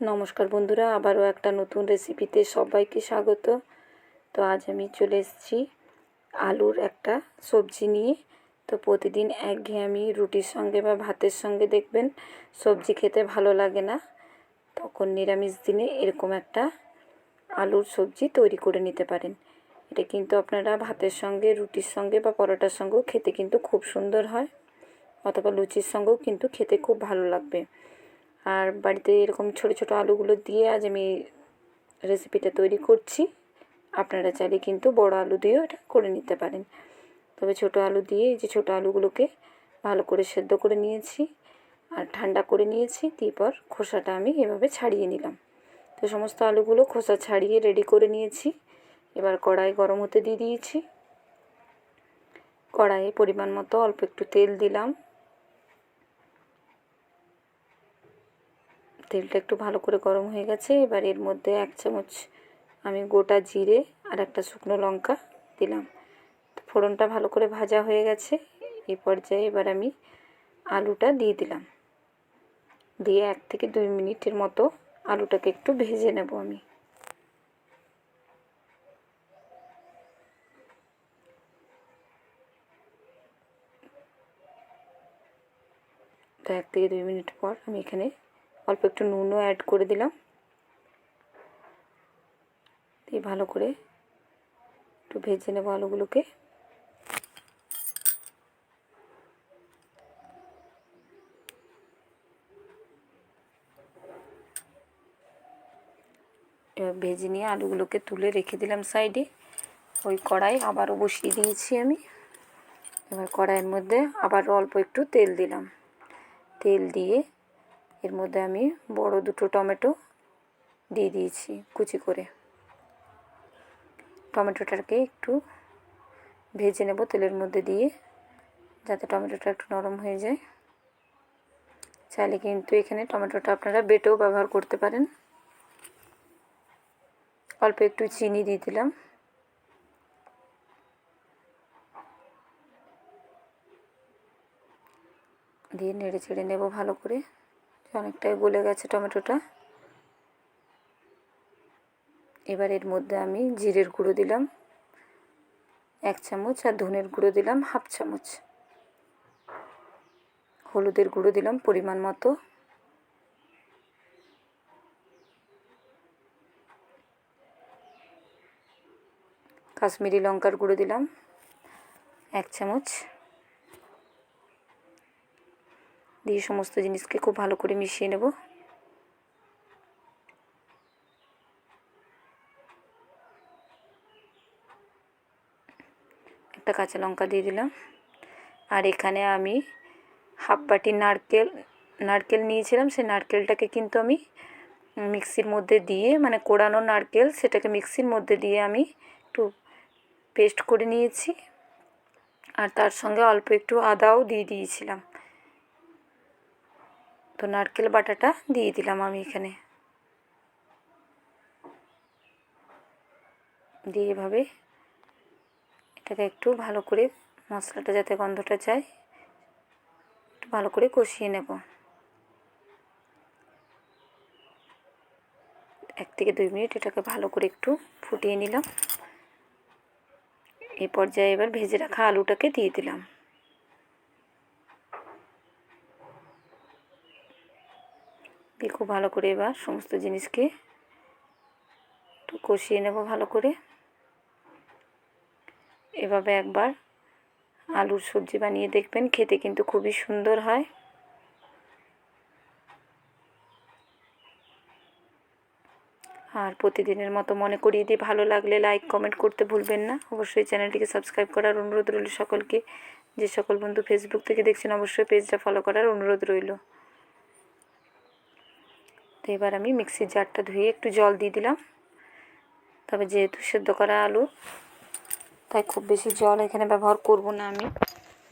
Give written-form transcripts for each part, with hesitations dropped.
নমস্কার বন্ধুরা, আবারও একটা নতুন রেসিপিতে সবাইকে স্বাগত। তো আজ আমি চলে এসেছি আলুর একটা সবজি নিয়ে। তো প্রতিদিন একঘেয়েমি রুটির সঙ্গে বা ভাতের সঙ্গে দেখবেন সবজি খেতে ভালো লাগে না, তখন নিরামিষ দিনে এরকম একটা আলুর সবজি তৈরি করে নিতে পারেন। এটা কিন্তু আপনারা ভাতের সঙ্গে, রুটির সঙ্গে বা পরোটার সঙ্গেও খেতে কিন্তু খুব সুন্দর হয়, অথবা লুচির সঙ্গেও কিন্তু খেতে খুব ভালো লাগবে। আর বাড়িতে এরকম ছোটো ছোটো আলুগুলো দিয়ে আজ আমি রেসিপিটা তৈরি করছি। আপনারা চাইলে কিন্তু বড় আলু দিয়েও এটা করে নিতে পারেন, তবে ছোটো আলু দিয়ে এই যে ছোটো আলুগুলোকে ভালো করে সেদ্ধ করে নিয়েছি আর ঠান্ডা করে নিয়েছি। তারপর খোসাটা আমি এভাবে ছাড়িয়ে নিলাম। তো সমস্ত আলুগুলো খোসা ছাড়িয়ে রেডি করে নিয়েছি। এবার কড়াই গরম হতে দিয়ে দিয়েছি। কড়াইয়ে পরিমাণ মতো অল্প একটু তেল দিলাম। তেলটা একটু ভালো করে গরম হয়ে গেছে। এবার এর মধ্যে 1 চামচ আমি গোটা জিরে আর একটা শুকনো লঙ্কা দিলাম। ফোড়নটা ভালো করে ভাজা হয়ে গেছে। এই পর্যায়ে এবার আমি আলুটা দিয়ে দিলাম। দিয়ে 1 থেকে 2 মিনিটের মতো আলুটাকে একটু ভেজে নেব আমি। তো 1 থেকে 2 মিনিট পর আমি এখানে অল্প একটু নুনও অ্যাড করে দিলাম। দিয়ে ভালো করে একটু ভেজে নেব আলুগুলোকে। এবার ভেজে নিয়ে আলুগুলোকে তুলে রেখে দিলাম সাইডে। ওই কড়াই আবারও বসিয়ে দিয়েছি আমি। এবার কড়াইয়ের মধ্যে আবারও অল্প একটু তেল দিলাম। তেল দিয়ে এর মধ্যে আমি বড় 2টো টমেটো দিয়ে দিয়েছি কুচি করে। টমেটোটাকে একটু ভেজে নেব তেলের মধ্যে দিয়ে, যাতে টমেটোটা একটু নরম হয়ে যায়। চাইলে কিন্তু এখানে টমেটোটা আপনারা বেটেও ব্যবহার করতে পারেন। অল্প একটু চিনি দিয়ে দিলাম। দিয়ে নেড়ে চেড়ে নেব ভালো করে। অনেকটাই গলে গেছে টমেটোটা। এবার এর মধ্যে আমি জিরের গুঁড়ো দিলাম 1 চামচ আর ধনের গুঁড়ো দিলাম 1/2 চামচ। হলুদের গুঁড়ো দিলাম পরিমাণ মতো। কাশ্মীরি লঙ্কার গুঁড়ো দিলাম 1 চামচ। দিয়ে সমস্ত জিনিসকে খুব ভালো করে মিশিয়ে নেব। একটা কাঁচা লঙ্কা দিয়ে দিলাম। আর এখানে আমি 1/2 বাটি নারকেল নিয়েছিলাম। সেই নারকেলটাকে কিন্তু আমি মিক্সির মধ্যে দিয়ে, মানে কোড়ানো নারকেল, সেটাকে মিক্সির মধ্যে দিয়ে আমি একটু পেস্ট করে নিয়েছি। আর তার সঙ্গে অল্প একটু আদাও দিয়ে দিয়েছিলাম। তো নারকেল বাটাটা দিয়ে দিলাম আমি এখানে। দিয়ে এভাবে এটাকে একটু ভালো করে, মশলাটা যাতে গন্ধটা যায়, একটু ভালো করে কষিয়ে নেব। 1 থেকে 2 মিনিট এটাকে ভালো করে একটু ফুটিয়ে নিলাম। এই পর্যায়ে এবার ভেজে রাখা আলুটাকে দিয়ে দিলাম। দিয়ে খুব ভালো করে এবার সমস্ত জিনিসকে একটু কষিয়ে নেব ভালো করে। এভাবে একবার আলুর সবজি বানিয়ে দেখবেন, খেতে কিন্তু খুবই সুন্দর হয়। আর প্রতিদিনের মতো মনে করিয়ে দিয়ে ভালো লাগলে লাইক কমেন্ট করতে ভুলবেন না। অবশ্যই চ্যানেলটিকে সাবস্ক্রাইব করার অনুরোধ রইল সকলকে। যে সকল বন্ধু ফেসবুক থেকে দেখছেন অবশ্যই পেজটা ফলো করার অনুরোধ রইল। তো এবার আমি মিক্সির জারটা ধুয়ে একটু জল দিয়ে দিলাম। তবে যেহেতু সেদ্ধ করা আলু, তাই খুব বেশি জল এখানে ব্যবহার করব না আমি।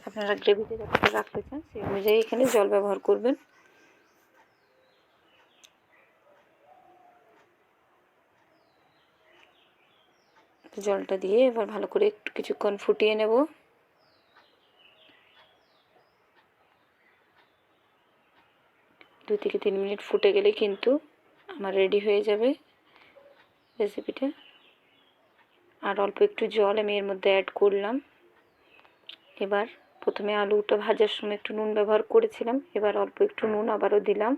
আপনারা গ্রেভিতে যতটা রাখতে চান সেই অনুযায়ী এখানে জল ব্যবহার করবেন। জলটা দিয়ে এবার ভালো করে একটু কিছুক্ষণ ফুটিয়ে নেব। 2 থেকে 3 মিনিট ফুটে গেলে কিন্তু আমার রেডি হয়ে যাবে রেসিপিটা। আর অল্প একটু জল আমি এর মধ্যে অ্যাড করলাম। এবার প্রথমে আলুটা ভাজার সময় একটু নুন ব্যবহার করেছিলাম, এবার অল্প একটু নুন আবারও দিলাম,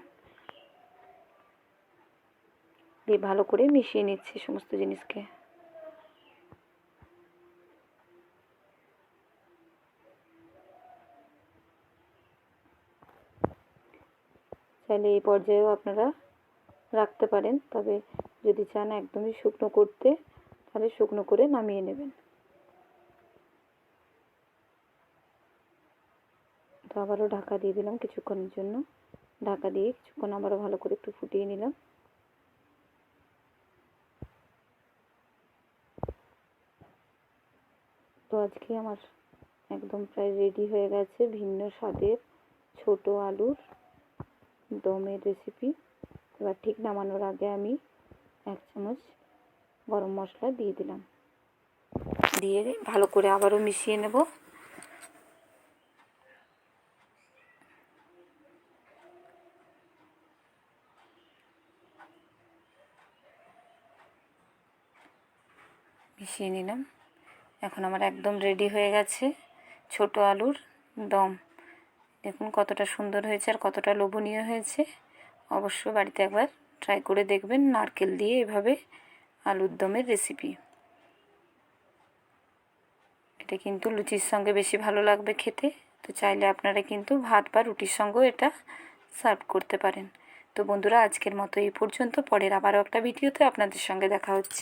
দিয়ে ভালো করে মিশিয়ে নিচ্ছি সমস্ত জিনিসকে। চাইলে এই পর্যায়েও আপনারা রাখতে পারেন, তবে যদি চান একদমই শুকনো করতে তাহলে শুকনো করে নামিয়ে নেবেন। তো আবারও ঢাকা দিয়ে দিলাম কিছুক্ষণের জন্য। ঢাকা দিয়ে কিছুক্ষণ আবারও ভালো করে একটু ফুটিয়ে নিলাম। তো আজকে আমার একদম প্রায় রেডি হয়ে গেছে ভিন্ন স্বাদের ছোট আলুর দমের রেসিপি। এবার ঠিক নামানোর আগে আমি 1 চামচ গরম মশলা দিয়ে দিলাম, দিয়ে ভালো করে আবারও মিশিয়ে নেব। মিশিয়ে নিলাম। এখন আমার একদম রেডি হয়ে গেছে ছোট আলুর দম। দেখুন কতটা সুন্দর হয়েছে আর কতটা লোভনীয় হয়েছে। অবশ্য বাড়িতে একবার ট্রাই করে দেখবেন নারকেল দিয়ে এভাবে আলুর দমের রেসিপি। এটা কিন্তু লুচির সঙ্গে বেশি ভালো লাগবে খেতে। তো চাইলে আপনারা কিন্তু ভাত বা রুটির সঙ্গেও এটা সার্ভ করতে পারেন। তো বন্ধুরা, আজকের মতো এই পর্যন্ত। পরের আবারও একটা ভিডিওতে আপনাদের সঙ্গে দেখা হচ্ছে।